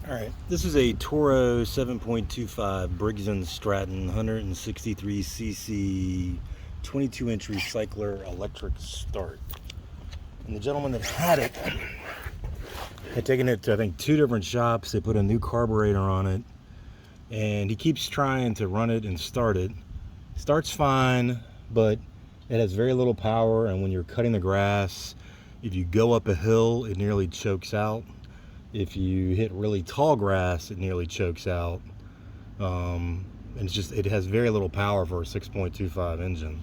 Alright, this is a Toro 7.25 Briggs & Stratton 163cc 22-inch recycler electric start. And the gentleman that had it had taken it to, I think, 2 different shops. They put a new carburetor on it, and he keeps trying to run it and start it. Starts fine, but it has very little power, and when you're cutting the grass, if you go up a hill, it nearly chokes out. If you hit really tall grass, it nearly chokes out. And it has very little power for a 6.25 engine.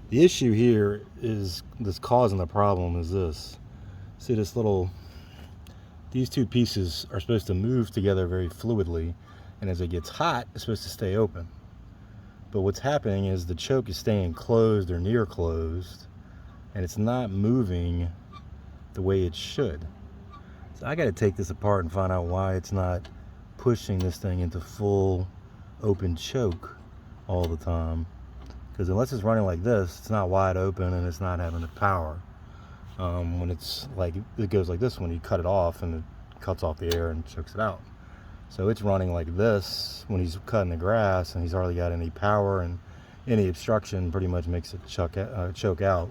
The issue here is this causing the problem is this. See these two pieces are supposed to move together very fluidly, and as it gets hot, it's supposed to stay open. But what's happening is the choke is staying closed or near closed, and it's not moving the way it should. So I got to take this apart and find out why it's not pushing this thing into full open choke all the time. Because unless it's running like this, it's not wide open and it's not having the power. When it's like, it goes like this when you cut it off, and it cuts off the air and chokes it out. So it's running like this when he's cutting the grass, and he's hardly got any power, and any obstruction pretty much makes it choke out.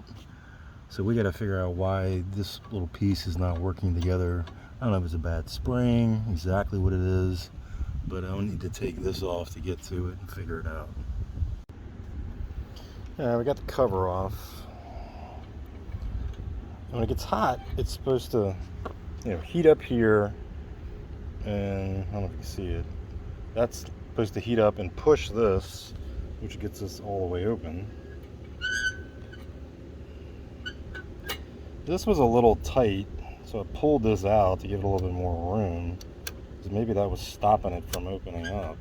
So we got to figure out why this little piece is not working together. I don't know if it's a bad spring, exactly what it is, but I'll need to take this off to get to it and figure it out. Yeah, we got the cover off. And when it gets hot, it's supposed to, heat up here, and I don't know if you can see it. That's supposed to heat up and push this, which gets this all the way open. This was a little tight, so I pulled this out to give it a little bit more room, because maybe that was stopping it from opening up.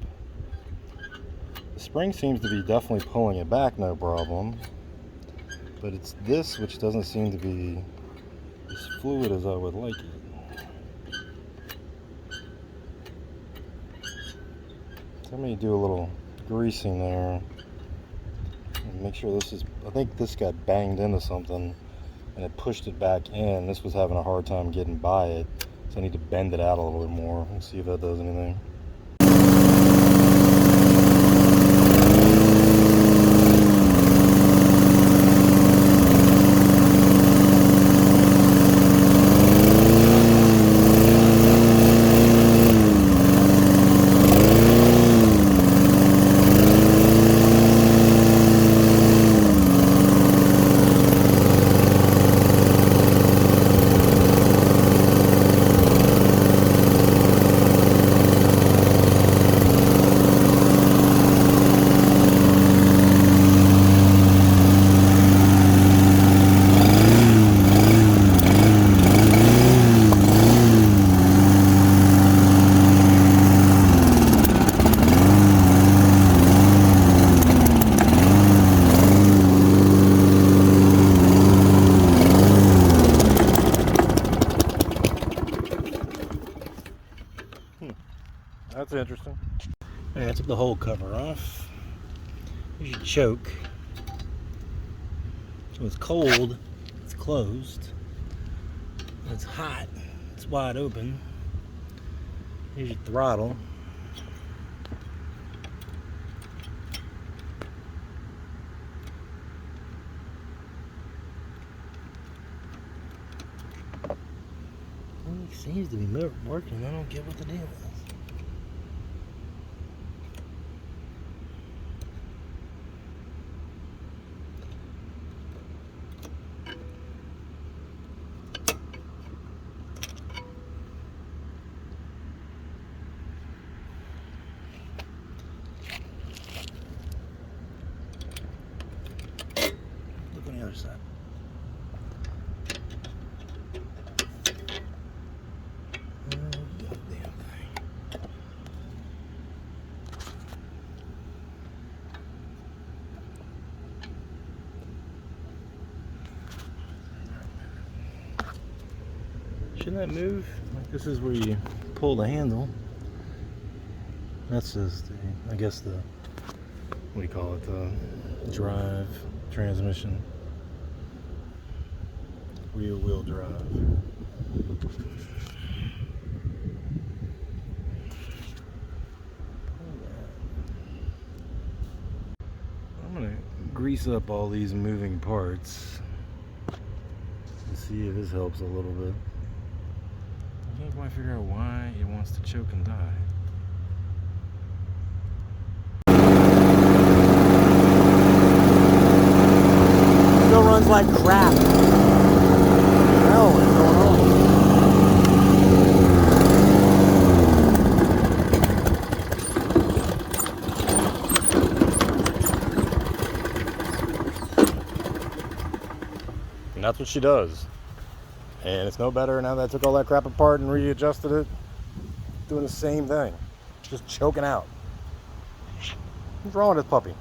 The spring seems to be definitely pulling it back, no problem, but it's this which doesn't seem to be as fluid as I would like it. So let me do a little greasing there and make sure this is, I think this got banged into something and it pushed it back in. This was having a hard time getting by it, so I need to bend it out a little bit more. Let's see if that does anything. That's interesting. Alright, I took the whole cover off. Here's your choke. So it's cold, it's closed. When it's hot, it's wide open. Here's your throttle. It seems to be working. I don't get what the deal is. Look on the other side. Shouldn't that move? Like, this is where you pull the handle. That's just the, I guess the, what do you call it, the drive, transmission, rear wheel drive. grease up all these moving parts and see if this helps a little bit. I can't quite figure out why it wants to choke and die. Still runs like crap. What the hell is going on? And that's what she does. And it's no better now that I took all that crap apart and readjusted it. Doing the same thing. Just choking out. What's wrong with this puppy?